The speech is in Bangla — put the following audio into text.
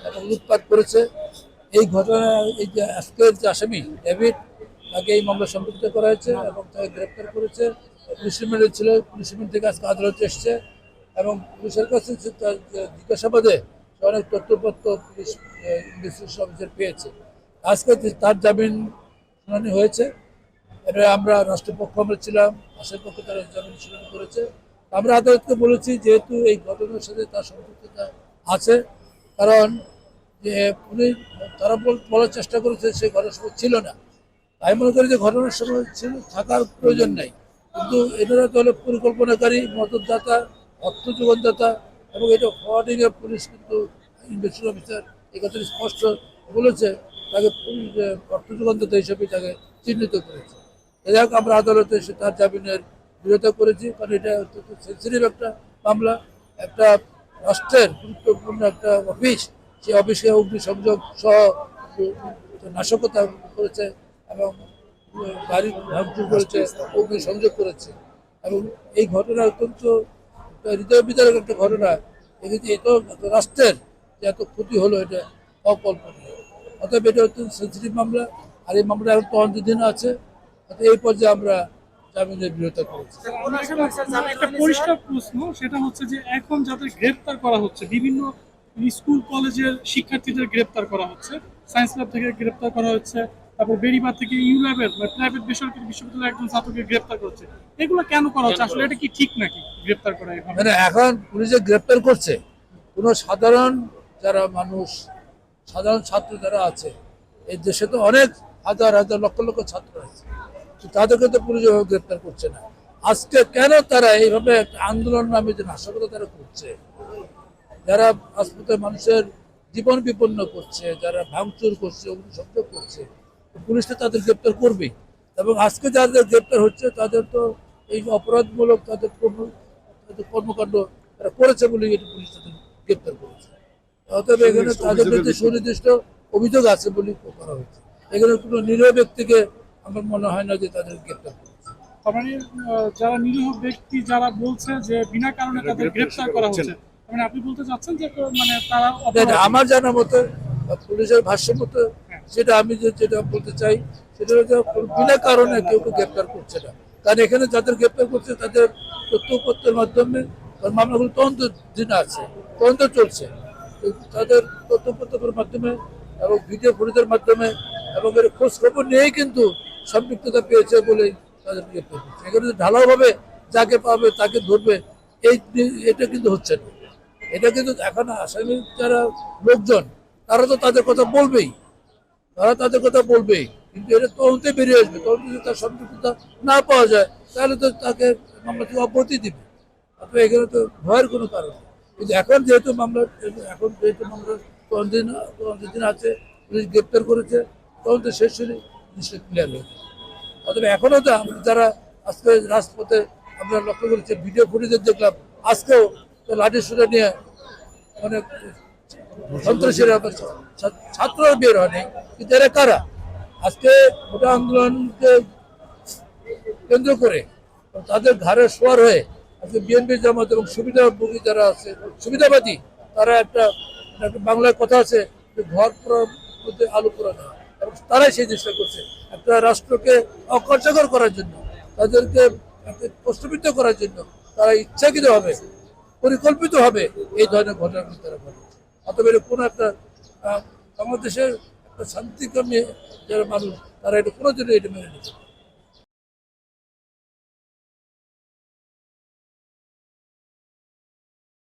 এবং লুটপাট করেছে। এই ঘটনায় এই যে আজকের যে আসামি ডেভিড, তাকে এই মামলা সম্পৃক্ত করা হয়েছে এবং তাকে গ্রেপ্তার করেছে। পুলিশ রিমান্ডে ছিল, পুলিশ রিমান্ড থেকে আজকে আদালতে এসছে এবং পুলিশের কাছে তার জিজ্ঞাসাবাদে সে অনেক তথ্যপত্র পুলিশ ইনভেস্টিগেশন অফিসার পেয়েছে। আজকে তার জামিন শুনানি হয়েছে। এটা আমরা রাষ্ট্রপক্ষ আমরা ছিলাম, আসার পক্ষে তারা জামিন শুনানি করেছে। আমরা আদালতকে বলেছি যেহেতু এই ঘটনার সাথে তার সম্পৃক্ততা আছে, কারণ যে উনি তারা বলার চেষ্টা করেছে সে ঘটনার সময় ছিল না। আমি মনে করি যে ঘটনার সময় ছিল, থাকার প্রয়োজন নেই, কিন্তু এনারা তো হলো পরিকল্পনাকারী, মদতদাতা, অর্থ যোগানদাতা এবং এটা ফরওয়ার্ডিং এর পুলিশ কিন্তু ইনভেস্টিগেশন অফিসার এই কথাটি স্পষ্ট বলেছে, তাকে অর্থ যোগানদাতা হিসেবে তাকে চিহ্নিত করেছে। যাই হোক, আমরা আদালতে এসে তার জামিনের বিরোধিতা করেছি, কারণ এটা অত্যন্ত সেন্সিটিভ একটা মামলা। একটা রাষ্ট্রের গুরুত্বপূর্ণ একটা অফিস, সেই অফিসে অগ্নিসংযোগ সহ নাশকতা করেছে এবং বাড়ি ভাঙচুর করেছে, অগ্নিসংযোগ করেছে এবং এই ঘটনা অত্যন্ত হৃদয় বিদারক একটা ঘটনা। এত রাষ্ট্রের যে এত ক্ষতি হলো এটা অকল্পনীয়। অতএব এটা অত্যন্ত সেন্সিটিভ মামলা, আর এই মামলা এখন তদন্তাধীন আছে। এই পর্যায়ে আমরা জামিনের বিরোধিতা করেছি। একটা পরিষ্কার প্রশ্ন, সেটা হচ্ছে যে এখন যাদের গ্রেপ্তার করা হচ্ছে, বিভিন্ন স্কুল কলেজের শিক্ষার্থীদের গ্রেপ্তার করা হচ্ছে, সায়েন্স ল্যাব থেকে গ্রেপ্তার করা হচ্ছে, তারপর বেড়িবাঁধ থেকে ইউল্যাবের প্রাইভেট বেসরকারি বিশ্ববিদ্যালয়ের একজন ছাত্রকে গ্রেপ্তার করছে। এগুলো কেন করা হচ্ছে? আসলে এটা কি ঠিক নাকি গ্রেপ্তার করা এভাবে? মানে এখন পুলিশে গ্রেপ্তার করছে কোনো সাধারণ যারা মানুষ, সাধারণ ছাত্র যারা আছে, এই দেশে তো অনেক হাজার হাজার লক্ষ লক্ষ ছাত্র আছে, তো তাদেরকে তো পুলিশ এভাবে গ্রেপ্তার করছে না। আজকে কেন তারা এইভাবে একটা আন্দোলন নামে যে নাশকতা তারা করছে, যারা হাসপাতালে মানুষের জীবন বিপন্ন করছে, যারা ভাঙচুর করছে, অগ্নিসংযোগ করছে, পুলিশ তো তাদের গ্রেপ্তার করবে। এবং আজকে যাদের গ্রেপ্তার হচ্ছে তাদের তো এই অপরাধমূলক তাদের কর্মকাণ্ড তারা করেছে বলে এটি পুলিশ তাদের গ্রেপ্তার করেছে। অতএব এখানে তাদের বিরুদ্ধে সুনির্দিষ্ট অভিযোগ আছে বলে করা হয়েছে। এখানে কোনো নিরীহ ব্যক্তিকে আমার মনে হয় না যে তাদের গ্রেপ্তার করেছে। তার মানে যারা নিরীহ ব্যক্তি যারা বলছে যে বিনা কারণে তাদের গ্রেপ্তার করা হচ্ছে, মানে আপনি বলতে চাচ্ছেন যে মানে তারা আমার জানা মতো পুলিশের ভাষ্য মতো, সেটা আমি যেটা বলতে চাই সেটা হচ্ছে বিনা কারণে কেউ গ্রেপ্তার করছে না। কারণ এখানে যাদের গ্রেপ্তার করছে তাদের তথ্যপত্রের মাধ্যমে মামলাগুলো তদন্তাধীন আছে, তদন্ত চলছে, তাদের তথ্যপত্রের মাধ্যমে এবং ভিডিও ফুটেজের মাধ্যমে এবং এর খোঁজ খবর নিয়েই কিন্তু সম্পৃক্ততা পেয়েছে বলেই তাদের গ্রেপ্তার করছে। এখানে ঢালাওভাবে যাকে পাবে তাকে ধরবে, এটা কিন্তু হচ্ছে না। এটা কিন্তু এখন আসামি যারা লোকজন তারা তো তাদের কথা বলবেই, তারা তাদের কথা বলবেই, কিন্তু এটা তদন্তে বেরিয়ে আসবে। তদন্তে যদি তার সম্পৃক্ততা না পাওয়া যায় তাহলে তো তাকে মামলা থেকে অব্যাহতি দিবে। অথবা এখানে তো ভয়ের কোনো কারণ নেই। কিন্তু এখন যেহেতু মামলা তদন্তাধীন আছে, পুলিশ গ্রেপ্তার করেছে, তদন্ত শেষ হলে জিনিসটা ক্লিয়ার হয়ে যাবে। অথবা এখনো তো আমরা যারা আজকে রাজপথে আমরা লক্ষ্য করেছি, ভিডিও ফুটেজের দেখলাম আজকেও তো লাঠি সুটা নিয়ে অনেক সন্ত্রাসীরা ছাত্ররা বের হয়নি, কিন্তু এরা কারা? আজকে গোটা আন্দোলনকে কেন্দ্র করে তাদের ঘাড়ে সোয়ার হয়ে আজকে বিএনপি জামাত এবং সুবিধাভোগী যারা আছে, সুবিধাবাদী, তারা একটা বাংলায় কথা আছে যে ঘর পোড়ার মধ্যে আলু পোড়া না, এবং তারাই সেই চেষ্টা করছে একটা রাষ্ট্রকে অকার্যকর করার জন্য, তাদেরকে প্রশ্নবিদ্ধ করার জন্য তারা ইচ্ছাকৃতভাবে পরিকল্পিতভাবে এই ধরনের ঘটনাগুলি তারা ঘটাচ্ছে। অথবা কোনো একটা বাংলাদেশের একটা শান্তিকামী যারা মানুষ তারা এটা কোনো জন্য এটা মেনে নিচ্ছে।